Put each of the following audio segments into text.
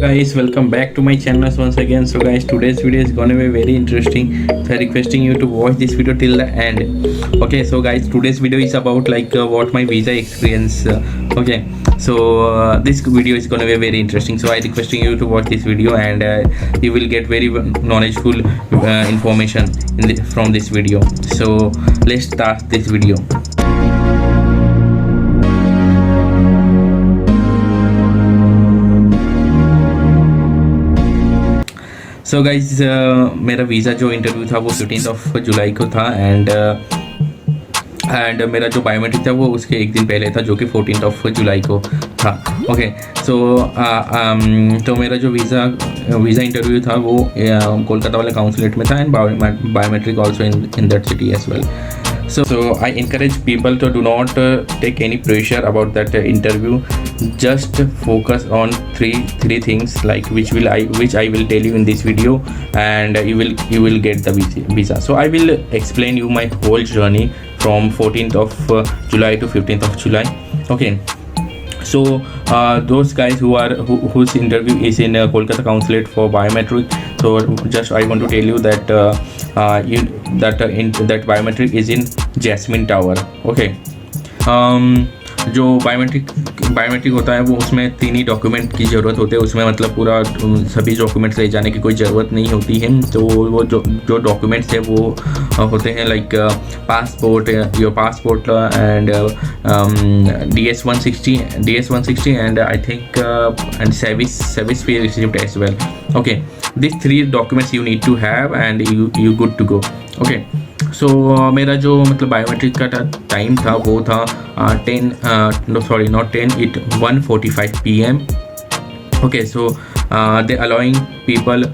Guys, welcome back to my channel once again. So guys, today's video is gonna be very interesting, so I'm requesting you to watch this video till the end. Okay, so guys, today's video is about what my visa experience. Okay, so this video is gonna be very interesting, so I requesting you to watch this video, and you will get very knowledgeable information from this video. So let's start this video. So guys मेरा visa जो interview था वो 15 जुलाई को था, and मेरा जो biometric था वो उसके एक दिन पहले था, जो कि 14 जुलाई को था. ओके, सो तो मेरा जो वीज़ा इंटरव्यू था वो कोलकाता वाले काउंसलेट में था, and biometric also in that city as well. So I encourage people to do not take any pressure about that interview. Just focus on three things, like which I will tell you in this video, and you will get the visa. So I will explain you my whole journey from 14th of July to 15th of July. Okay. So those guys whose interview is in Kolkata consulate for biometric, so just I want to tell you that that biometric is in Jasmine Tower. Okay. जो biometric होता है वो उसमें 3 ही document की ज़रूरत होती है. उसमें मतलब पूरा सभी डॉक्यूमेंट्स ले जाने की कोई ज़रूरत नहीं होती है. तो वो जो डॉक्यूमेंट्स है वो होते हैं like passport, your passport, and DS-160 and I think and service fee receipt as well. Okay, this 3 documents you need to have and you good to go. Okay, so मेरा जो मतलब बायोमेट्रिक का time था वो था 1:45 PM. Okay, so they allowing people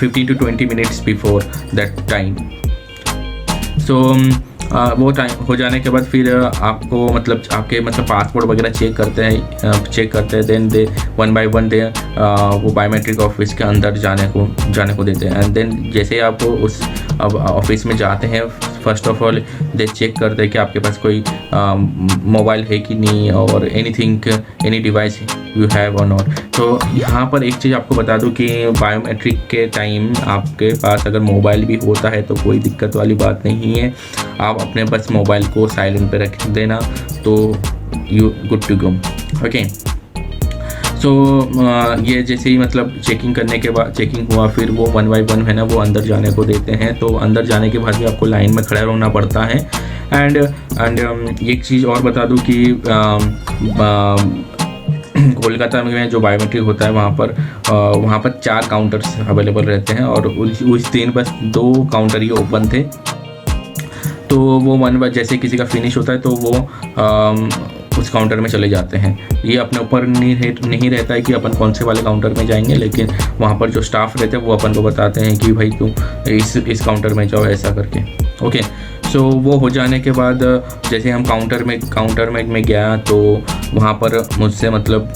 15 to 20 minutes before that time. So वो time हो जाने के बाद फिर आपको मतलब आपके मतलब पासपोर्ट वगैरह चेक करते हैं. देन दे 1 by 1 दे वो बायोमेट्रिक ऑफिस के अंदर जाने को देते हैं. एंड देन जैसे ही आप उस ऑफिस में जाते हैं, first of all they check करते हैं कि आपके पास कोई मोबाइल है कि नहीं, और एनी डिवाइस यू हैव और नॉट. तो यहाँ पर एक चीज़ आपको बता दूँ कि बायोमेट्रिक के टाइम आपके पास अगर मोबाइल भी होता है तो कोई दिक्कत वाली बात नहीं है. आप अपने बस मोबाइल को साइलेंट पे रख देना, तो you good to go. Okay, so ये जैसे ही मतलब चेकिंग हुआ, फिर वो 1 by 1 है ना वो अंदर जाने को देते हैं. तो अंदर जाने के बाद भी आपको लाइन में खड़ा रहना पड़ता है. एंड एक चीज़ और बता दूं कि कोलकाता में जो बायोमेट्रिक होता है वहाँ पर 4 काउंटर्स अवेलेबल रहते हैं, और उस दिन बस 2 काउंटर ही ओपन थे. तो वो 1 बार जैसे किसी का फिनिश होता है तो वो उस काउंटर में चले जाते हैं. ये अपने ऊपर नहीं रहता है कि अपन कौन से वाले काउंटर में जाएंगे, लेकिन वहाँ पर जो स्टाफ रहते हैं वो अपन को बताते हैं कि भाई तू इस काउंटर में जाओ, ऐसा करके. ओके, सो वो हो जाने के बाद जैसे हम काउंटर में मैं गया, तो वहाँ पर मुझसे मतलब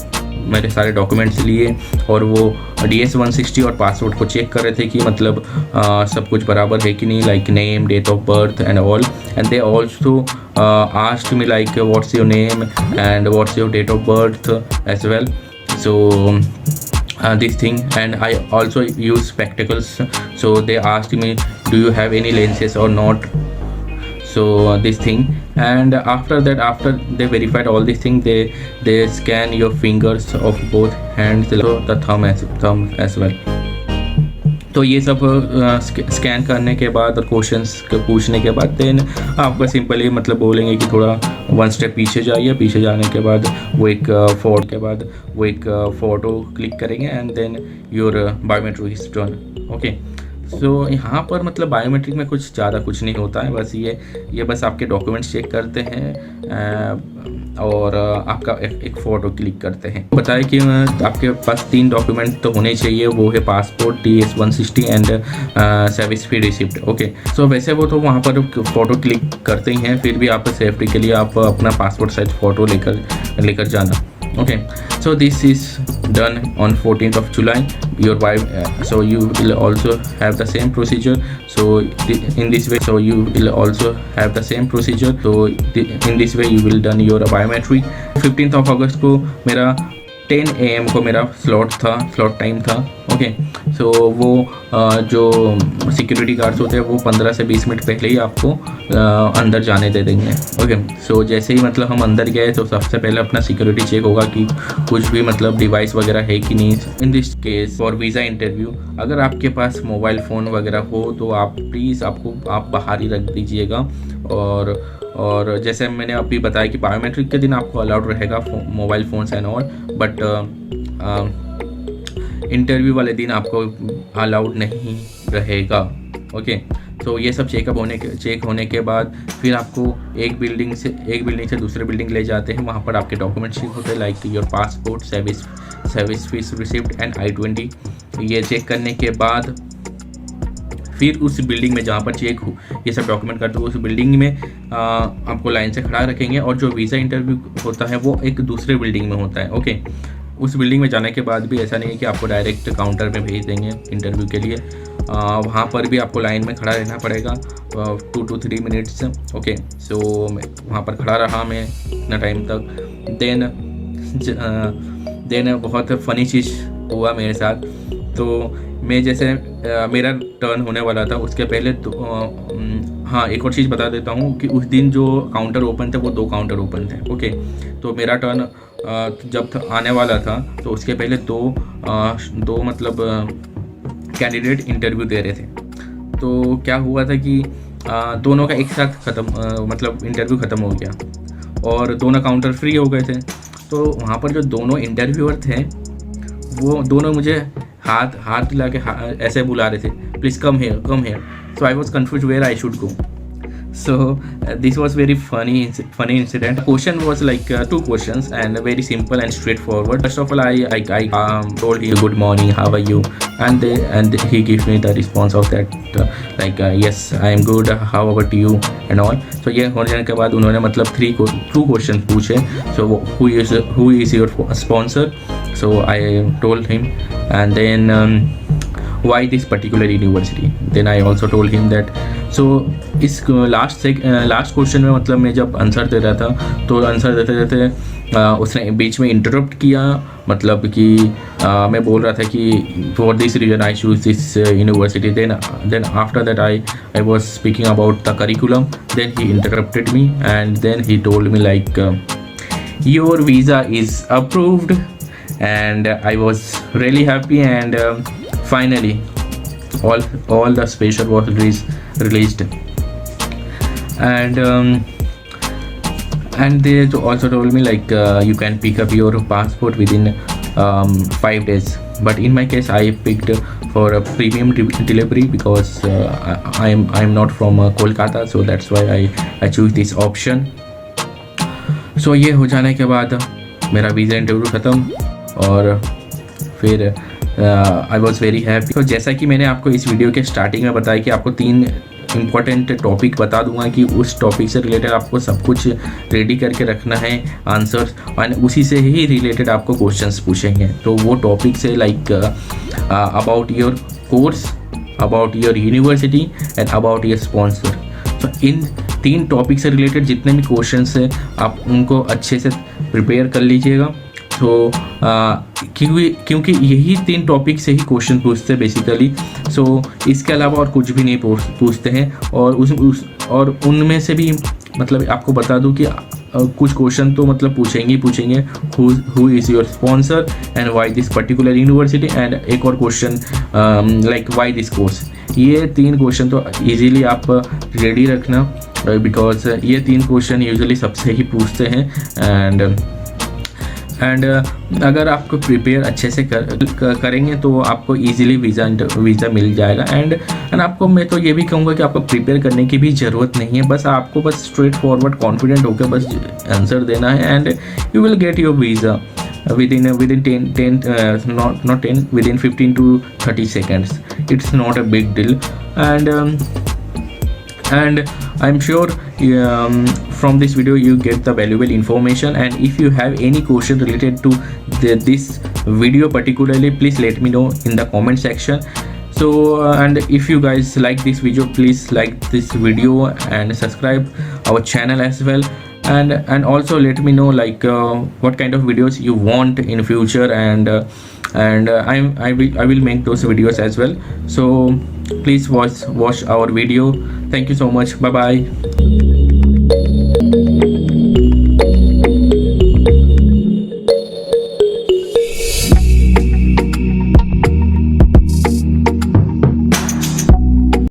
मेरे सारे डॉक्यूमेंट्स लिए, और वो DS-160 और पासपोर्ट को चेक कर रहे थे कि मतलब सब कुछ बराबर है कि नहीं, like name, date of birth and all. And they also asked me like what's your name and what's your date of birth as well. So this thing, and I also use spectacles, so they asked me, do you have any lenses or not? So this thing, and after they verified all these things, they scan your fingers of both hands, the thumb as well. तो ये सब scan करने के बाद और questions पूछने के बाद देन आपका सिंपली मतलब बोलेंगे कि थोड़ा 1 स्टेप पीछे जाइए. पीछे जाने के बाद वो एक फ़ोटो क्लिक करेंगे, and then your biometric is done. Okay, so यहाँ पर मतलब बायोमेट्रिक में कुछ नहीं होता है. बस ये बस आपके डॉक्यूमेंट्स चेक करते हैं और आपका एक फ़ोटो क्लिक करते हैं. बताया कि आपके पास 3 डॉक्यूमेंट तो होने चाहिए, वो है passport, DS-160 and service fee receipt. Okay, so वैसे वो तो वहाँ पर फ़ोटो क्लिक करते ही हैं, फिर भी आप सेफ्टी के लिए आप अपना पासपोर्ट साइज फ़ोटो लेकर जाना. Okay, so this is done on 14th of July. Your wife, so you will also have the same procedure. So in this way, so you will also have the same procedure. So in this way you will done your biometric. 15th of August को मेरा 10 AM को मेरा slot time था। Okay, सो वो जो security guards होते हैं वो 15 से 20 मिनट पहले ही आपको अंदर जाने दे देंगे। ओके, सो जैसे ही मतलब हम अंदर गए तो सबसे पहले अपना सिक्योरिटी चेक होगा कि कुछ भी मतलब डिवाइस वगैरह है कि नहीं। In this case for visa interview अगर आपके पास मोबाइल फ़ोन वगैरह हो तो आप प्लीज़ आप बाहर ही रख दीजिएगा। और जैसे मैंने अभी बताया कि बायोमेट्रिक के दिन आपको अलाउड रहेगा mobile phones and all, but interview वाले दिन आपको अलाउड नहीं रहेगा। ओके, तो ये सब चेक होने के बाद फिर आपको एक बिल्डिंग से दूसरे बिल्डिंग ले जाते हैं। वहाँ पर आपके डॉक्यूमेंट्स चेक होते हैं, like your passport, service fees receipt and I-20। ये चेक करने के बाद फिर उस बिल्डिंग में जहाँ पर चेक हो ये सब डॉक्यूमेंट करते हो उस बिल्डिंग में आपको लाइन से खड़ा रखेंगे। और जो वीज़ा इंटरव्यू होता है वो एक दूसरे बिल्डिंग में होता है। ओके, उस बिल्डिंग में जाने के बाद भी ऐसा नहीं है कि आपको डायरेक्ट काउंटर में भेज देंगे इंटरव्यू के लिए। वहाँ पर भी आपको लाइन में खड़ा रहना पड़ेगा 2 to 3 मिनट्स। ओके, सो वहाँ पर खड़ा रहा मैं इतना टाइम तक। देन बहुत फ़नी चीज़ हुआ मेरे साथ। तो मैं जैसे मेरा टर्न होने वाला था उसके पहले तो हाँ, एक और चीज़ बता देता हूँ कि उस दिन जो काउंटर ओपन थे वो 2 काउंटर ओपन थे। ओके, तो मेरा टर्न जब आने वाला था तो उसके पहले दो मतलब कैंडिडेट इंटरव्यू दे रहे थे। तो क्या हुआ था कि दोनों का एक साथ मतलब इंटरव्यू ख़त्म हो गया और दोनों काउंटर फ्री हो गए थे। तो वहाँ पर जो दोनों इंटरव्यूअर थे वो दोनों मुझे हाथ दिला के ऐसे बुला रहे थे, please come here. So I was confused where I should go. So this was very funny incident. The question was like 2 questions and very simple and straightforward. First of all, I told him good morning, how are you, and he gave me the response of that yes I am good, how about you and all. So ये होने जाने के बाद उन्होंने मतलब 2 questions पूछे. So who is your sponsor? So I told him, and then why this particular university. Then I also told him that. So इस last question में मतलब मैं जब आंसर दे रहा था तो आंसर देते उसने बीच में इंटरप्ट किया, मतलब कि मैं बोल रहा था कि for this reason I choose this university. Then after that I was speaking about the curriculum. Then he interrupted me and then he told me like your visa is approved and I was really happy and finally all the special was released and they also told me like you can pick up your passport within 5 days, but in my case I picked for a premium delivery because I am not from Kolkata, so that's why I choose this option. So ये हो जाने के बाद मेरा visa interview ख़त्म और फिर I was very happy. तो जैसा कि मैंने आपको इस वीडियो के स्टार्टिंग में बताया कि आपको 3 इम्पॉर्टेंट टॉपिक बता दूंगा कि उस टॉपिक से रिलेटेड आपको सब कुछ रेडी करके रखना है आंसर्स, और उसी से ही रिलेटेड आपको क्वेश्चंस पूछेंगे। तो वो टॉपिक्स है like about your course, about your university and about your sponsor. तो इन 3 टॉपिक से रिलेटेड जितने भी क्वेश्चंस हैं आप उनको अच्छे से प्रिपेयर कर लीजिएगा। तो क्योंकि यही 3 टॉपिक से ही क्वेश्चन पूछते हैं बेसिकली। सो इसके अलावा और कुछ भी नहीं पूछते हैं। और उनमें से भी मतलब आपको बता दूं कि कुछ क्वेश्चन तो मतलब पूछेंगे who is your sponsor and why this particular university, and एक और question like why this course. ये 3 क्वेश्चन तो इजीली आप रेडी रखना बिकॉज ये 3 क्वेश्चन यूजुअली सबसे ही पूछते हैं। एंड अगर आपको प्रिपेयर अच्छे से करेंगे तो आपको इजीली वीज़ा मिल जाएगा। एंड आपको मैं तो ये भी कहूँगा कि आपको प्रिपेयर करने की भी ज़रूरत नहीं है, बस आपको बस स्ट्रेट फॉरवर्ड कॉन्फिडेंट होकर बस आंसर देना है and you will get your visa within 15 to 30 seconds. It's not a big deal, and I'm sure from this video you get the valuable information. And if you have any question related to this video particularly, please let me know in the comment section. So and if you guys like this video, please like this video and subscribe our channel as well. and also let me know like what kind of videos you want in future, and I will make those videos as well. So please watch our video. Thank you so much. Bye bye.